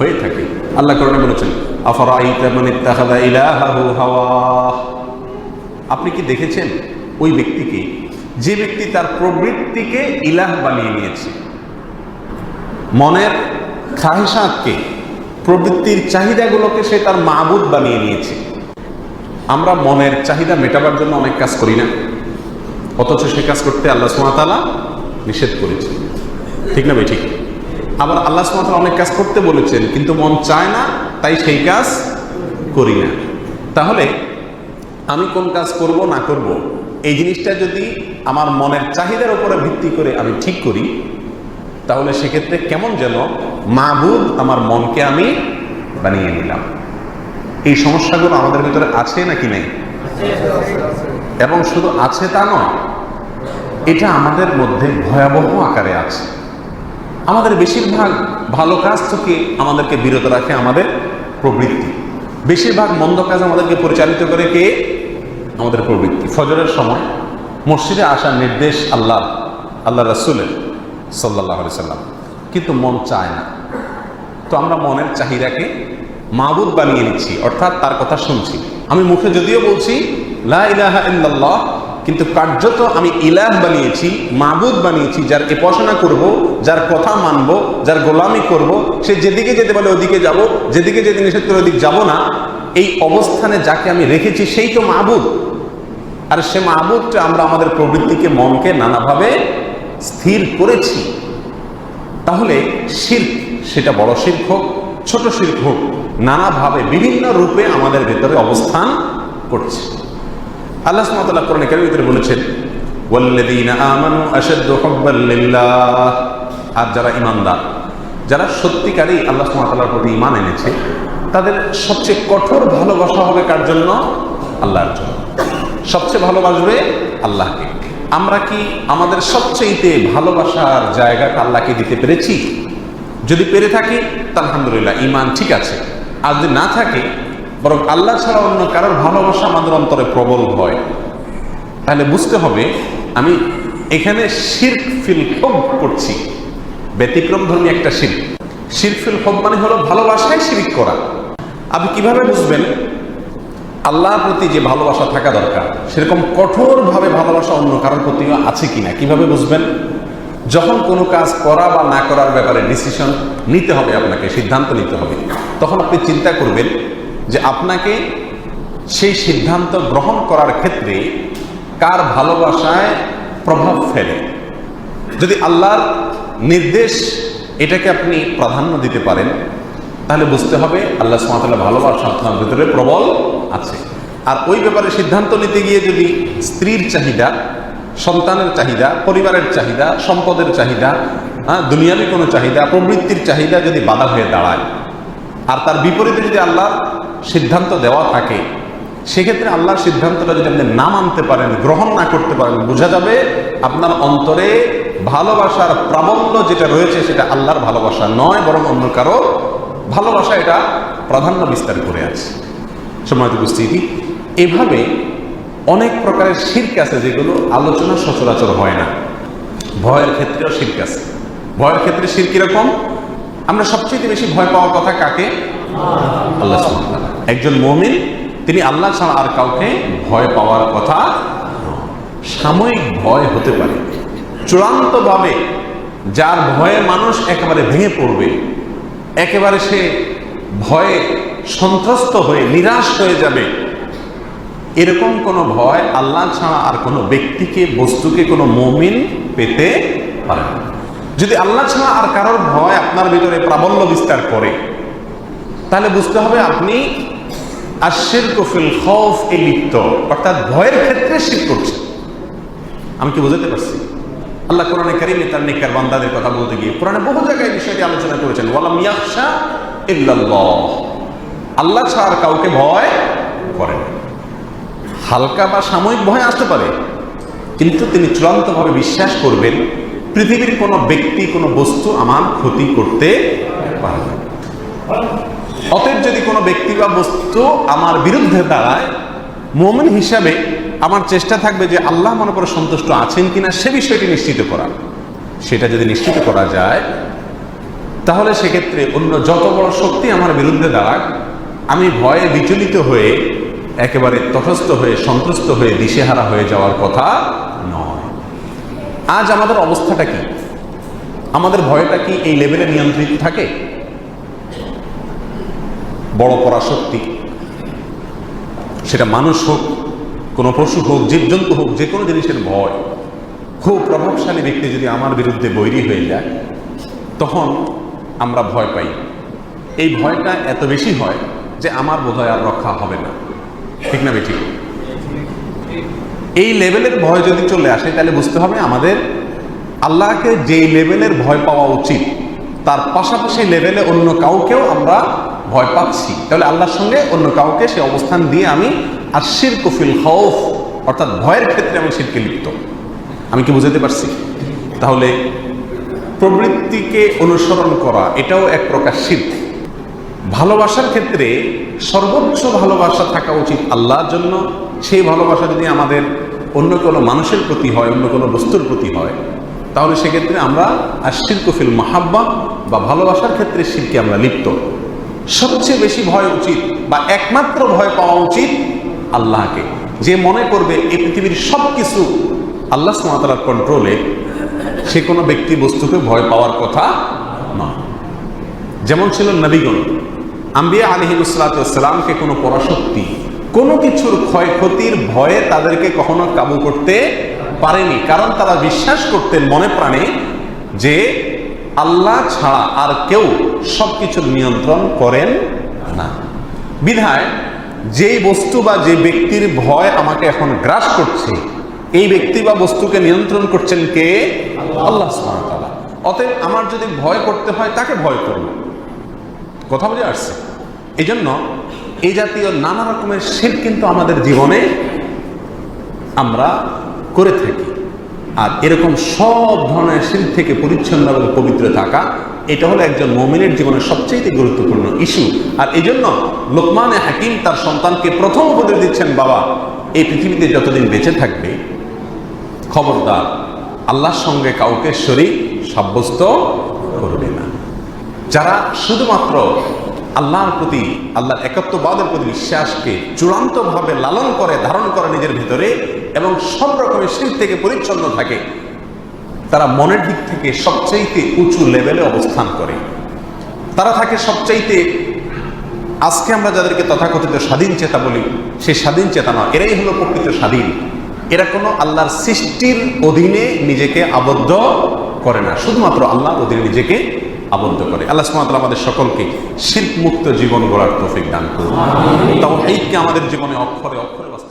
হয়ে থাকে। আল্লাহ কোরআনে বলেছেন, আফারাআইতা মান ইত্তাখাযা ইলাহাহু হাওয়াহ, আপনি কি দেখেছেন ওই ব্যক্তিকে, যে ব্যক্তি তার প্রবৃত্তিকে ইলাহ বানিয়ে নিয়েছে, মনের খাহিসাতকে, প্রবৃত্তির চাহিদাগুলোকে সে তার মাবুদ বানিয়ে নিয়েছে। আমরা মনের চাহিদা মেটাবার জন্য অনেক কাজ করি না, অথচ সে কাজ করতে আল্লাহ সুবহানাহু ওয়া তাআলা নিষেধ করেছেন, ঠিক না ভাই? ঠিক। আবার আল্লাহ সুবহানাহু ওয়া তাআলা অনেক কাজ করতে বলেছেন, কিন্তু মন চায় না, তাই সেই কাজ করি না। তাহলে আমি কোন কাজ করব না করব, এই জিনিসটা যদি আমার মনের চাহিদার উপরে ভিত্তি করে আমি ঠিক করি, তাহলে সেক্ষেত্রে কেমন যেন মাবুদ আমার মনকে আমি বানিয়ে নিলাম। এই সমস্যাগুলো আমাদের ভিতরে আছে নাকি নেই? এবং শুধু আছে তা নয়, এটা আমাদের মধ্যে ভয়াবহ আকারে আছে। আমাদের বেশিরভাগ ভালো কাজ থেকে আমাদেরকে বিরত রাখে আমাদের প্রবৃত্তি, বেশিরভাগ মন্দ কাজ আমাদেরকে পরিচালিত করে কে? আমাদের প্রবৃত্তি। ফজরের সময় মসজিদে আসার নির্দেশ আল্লাহ রাসূলের সাল্লাল্লাহু আলাইহি সাল্লাম, কিন্তু মন চায় না। তো আমরা মনের চাহিদাকে মাবুদ বানিয়ে নিচ্ছি, অর্থাৎ তার কথা শুনছি। আমি মুখে যদিও বলছি লা ইলাহা ইল্লাল্লাহ, কিন্তু কার্যত আমি ইলাহ বানিয়েছি, মাবুদ বানিয়েছি। যার উপাসনা করব, যার কথা মানব, যার গোলামি করব, সে যেদিকে যেতে বলে ওদিকে যাব, যেদিকে যেতে নিষেধ করে ওদিকে যাব না, এই অবস্থানে যাকে আমি রেখেছি সেই তো মাবুদ। আর সে মাবুদটা আমরা আমাদের প্রবৃত্তিকে, মনকে নানাভাবে স্থির করেছি। তাহলে শিরক, সেটা বড় শিরক হোক, ছোট শিরক হোক, নানাভাবে বিভিন্ন রূপে আমাদের ভেতরে অবস্থান করছে। আল্লাহ সুবহানাহু ওয়া তাআলা কোরআনে কারীমের ভিতরে বলেছেন, ওয়াল্লাযীনা আমানু আশাদ্দু হুব্বান লিল্লাহ, আর যারা ঈমানদার, যারা সত্যিকারই আল্লাহ সুবহানাহু ওয়া তাআলার প্রতি ঈমান এনেছে, তাদের সবচেয়ে কঠোর ভালোবাসা হবে কার জন্য? আল্লাহর জন্য। সবচেয়ে ভালোবাসবে আল্লাহকে। আমরা কি আমাদের সবচেয়ে ভালোবাসার জায়গাটা আল্লাহকে দিতে পেরেছি? যদি পেরে থাকি তা আলহামদুলিল্লাহ, ঈমান ঠিক আছে। আর যদি না থাকে, বরং আল্লাহ ছাড়া অন্য কারোর ভালোবাসা আমাদের অন্তরে প্রবল হয়, তাহলে বুঝতে হবে আমি এখানে শিরক ফিল হুব করছি, ব্যতিক্রম ধর্মী একটা শিরক। শিরক ফিল হুব মানে হলো ভালোবাসায় শিরক করা। আপনি কিভাবে বুঝবেন আল্লাহর প্রতি যে ভালোবাসা থাকা দরকার সেরকম কঠোরভাবে ভালোবাসা অন্য কারোর প্রতিও আছে কিনা কিভাবে বুঝবেন? যখন কোনো কাজ করা বা না করার ব্যাপারে ডিসিশন নিতে হবে, আপনাকে সিদ্ধান্ত নিতে হবে, তখন আপনি চিন্তা করবেন যে আপনাকে সেই সিদ্ধান্ত গ্রহণ করার ক্ষেত্রে কার ভালোবাসায় প্রভাব ফেলে। যদি আল্লাহর নির্দেশ এটাকে আপনি প্রাধান্য দিতে পারেন, তাহলে বুঝতে হবে আল্লাহ সুবহানাহু ওয়া তাআলা ভালোবাসা আপনার ভিতরে প্রবল আছে। আর ওই ব্যাপারে সিদ্ধান্ত নিতে গিয়ে যদি স্ত্রীর চাহিদা, সন্তানের চাহিদা, পরিবারের চাহিদা, সম্পদের চাহিদা, দুনিয়াবি কোনো চাহিদা, প্রবৃত্তির চাহিদা যদি বাধা হয়ে দাঁড়ায়, আর তার বিপরীতে যদি আল্লাহর সিদ্ধান্ত দেওয়া থাকে, সেক্ষেত্রে আল্লাহর সিদ্ধান্তটা যদি আপনি না মানতে পারেন, গ্রহণ না করতে পারেন, বোঝা যাবে আপনার অন্তরে ভালোবাসার প্রাবল্য যেটা রয়েছে সেটা আল্লাহর ভালোবাসা নয়, বরং অন্য কারো ভালোবাসা এটা প্রাধান্য বিস্তার করে আছে। সম্মানিত উপস্থিতি, এভাবে অনেক প্রকারের শিরক আছে যেগুলো আলোচনা সচরাচর হয় না। ভয়ের ক্ষেত্রেও শিরক আছে। ভয়ের ক্ষেত্রে শিরক কিরকম? আমরা সবচেয়ে বেশি ভয় পাওয়ার কথা কাকে? আল্লাহ সুবহানাহু ওয়া তাআলা। একজন মুমিন তিনি আল্লাহ ছাড়া আর কাউকে ভয় পাওয়ার কথা। সাময়িক ভয় হতে পারে, চূড়ান্তভাবে যার ভয়ে মানুষ একেবারে ভেঙে পড়বে, একেবারে সে ভয়ে সন্ত্রস্ত হয়ে নিরাশ হয়ে যাবে, এরকম কোনো ভয় আল্লাহ ছাড়া আর কোনো ব্যক্তিকে, বস্তুকে কোনো মুমিন পেতে পারে না। যদি আল্লাহ ছাড়া আর কারোর ভয় আপনার ভিতরে প্রাবল্য বিস্তার করে, তাহলে বুঝতে হবে আপনি আশিরকু ফিল খাউফ এ লিপ্ত, অর্থাৎ ভয়ের ক্ষেত্রে শিরক করছেন। আমি কি বুঝাতে পারছি? আল্লাহ কোরআনে কারীমে তার নেককার বান্দাদের কথা বলতে গিয়ে কোরআনে বহু জায়গায় বিষয়টি আলোচনা করেছেন। ওয়ালাম ইয়াখশা ইল্লাল্লাহ, আল্লাহ ছাড়া কাউকে ভয় করেন। হালকা বা সাময়িক ভয় আসতে পারে, কিন্তু তিনি চূড়ান্তভাবে বিশ্বাস করবেন পৃথিবীর কোনো ব্যক্তি, কোনো বস্তু আমার ক্ষতি করতে পারে না। অতএব যদি কোনো ব্যক্তি বা বস্তু আমার বিরুদ্ধে দাঁড়ায়, মুমিন হিসাবে আমার চেষ্টা থাকবে যে আল্লাহ মনে করে সন্তুষ্ট আছেন কিনা সে বিষয়টি নিশ্চিত করা। সেটা যদি নিশ্চিত করা যায়, তাহলে সেক্ষেত্রে অন্য যত বড় শক্তি আমার বিরুদ্ধে দাঁড়াক, আমি ভয়ে বিচলিত হয়ে একেবারে তটস্থ হয়ে সন্ত্রস্ত হয়ে দিশেহারা হয়ে যাওয়ার কথা নয়। আজ আমাদের অবস্থাটা কি? আমাদের ভয়টা কি এই লেভেলে নিয়ন্ত্রিত থাকে? বড় পরাশক্তি, সেটা মানুষ হোক, কোনো পশু হোক, জীবজন্তু হোক, যে কোনো জিনিসের ভয়, খুব প্রভাবশালী ব্যক্তি যদি আমার বিরুদ্ধে বৈরী হয়ে যায়, তখন আমরা ভয় পাই। এই ভয়টা এত বেশি হয় যে আমার বোধহয় আর রক্ষা হবে না, ঠিক না বেঠিক? এই লেভেলের ভয় যদি চলে আসে, তাহলে বুঝতে হবে আমাদের আল্লাহকে যেই লেভেলের ভয় পাওয়া উচিত, তার পাশাপাশি লেভেলে অন্য কাউকেও আমরা ভয় পাচ্ছি। তাহলে আল্লাহর সঙ্গে অন্য কাউকে সে অবস্থান দিয়ে আমি আশিরকু ফিল খাউফ, অর্থাৎ ভয়ের ক্ষেত্রে আমি শিরকে লিপ্ত। আমি কি বুঝাতে পারছি? তাহলে প্রবৃত্তিকে অনুসরণ করা এটাও এক প্রকার শিরক। ভালোবাসার ক্ষেত্রে সর্বোচ্চ ভালোবাসা থাকা উচিত আল্লাহর জন্য। সেই ভালোবাসা যদি আমাদের অন্য কোনো মানুষের প্রতি হয়, অন্য কোনো বস্তুর প্রতি হয়, তাহলে সেক্ষেত্রে আমরা আশিরকু ফিল মাহাব্বা বা ভালোবাসার ক্ষেত্রে শিরকে আমরা লিপ্ত। সবচেয়ে বেশি ভয় উচিত বা একমাত্র ভয় পাওয়া উচিত আল্লাহকে। যে মনে করবে এই পৃথিবীর সব কিছু আল্লাহ সুবহানাহু ওয়া তাআলার কন্ট্রোলে, সে কোনো ব্যক্তি বস্তুকে ভয় পাওয়ার কথা নয়। যেমন ছিল নবীগণ, আম্বিয়া আলাইহিস সালাতু ওয়াস সালামকে কোনো পরাশক্তি, কোনো কিছুর ক্ষয়ক্ষতির ভয়ে তাদেরকে কখনো কাবু করতে পারেনি, কারণ তারা বিশ্বাস করতেন মনে প্রাণে যে আল্লাহ ছাড়া আর কেউ সবকিছুর নিয়ন্ত্রণ করেন না। বিধায় যেই বস্তু বা যে ব্যক্তির ভয় আমাকে এখন গ্রাস করছে, এই ব্যক্তি বা বস্তুকে নিয়ন্ত্রণ করছেন কে? আল্লাহ সুবহানাহু ওয়া তাআলা। অতএব আমার যদি ভয় করতে হয়, তাকে ভয় করব। কথা বুঝে আসছে? এই জন্য এই জাতীয় নানা রকমের শিরক কিন্তু আমাদের জীবনে আমরা করে থাকি। আর এরকম সব ধরনের শিরক থেকে পরিচ্ছন্ন এবং পবিত্র থাকা, এটা হলো একজন মুমিনের জীবনের সবচেয়ে গুরুত্বপূর্ণ ইস্যু। আর এই জন্য লোকমান হাকিম তার সন্তানকে প্রথম উপদেশ দিচ্ছেন, বাবা, এই পৃথিবীতে যতদিন বেঁচে থাকবে, খবরদার আল্লাহর সঙ্গে কাউকে শরীক সাব্যস্ত করবে না। যারা শুধুমাত্র আল্লাহর প্রতি, আল্লাহর একত্ববাদের প্রতি বিশ্বাসকে চূড়ান্তভাবে লালন করে, ধারণ করে নিজের ভিতরে, এবং সব রকমের শিরক থেকে পরিচ্ছন্ন থাকে, তারা মনের দিক থেকে সবচাইতে উঁচু লেভেলে অবস্থান করে। তারা থাকে সবচাইতে, আজকে আমরা যাদেরকে তথাকথিত স্বাধীন চেতা বলি, সেই স্বাধীন চেতা নয়, এরাই হলো প্রকৃত স্বাধীন। এরা কোনো আল্লাহর সৃষ্টির অধীনে নিজেকে আবদ্ধ করে না, শুধুমাত্র আল্লাহর অধীনে নিজেকে আবদ্ধ করে। আল্লাহ সুবহানাহু ওয়া তাআলা আমাদের সকলকে শিরক মুক্ত জীবন গড়ার তৌফিক দান করুন। তাওহীদকে আমাদের জীবনে অক্ষরে অক্ষরে বাস্তবায়ন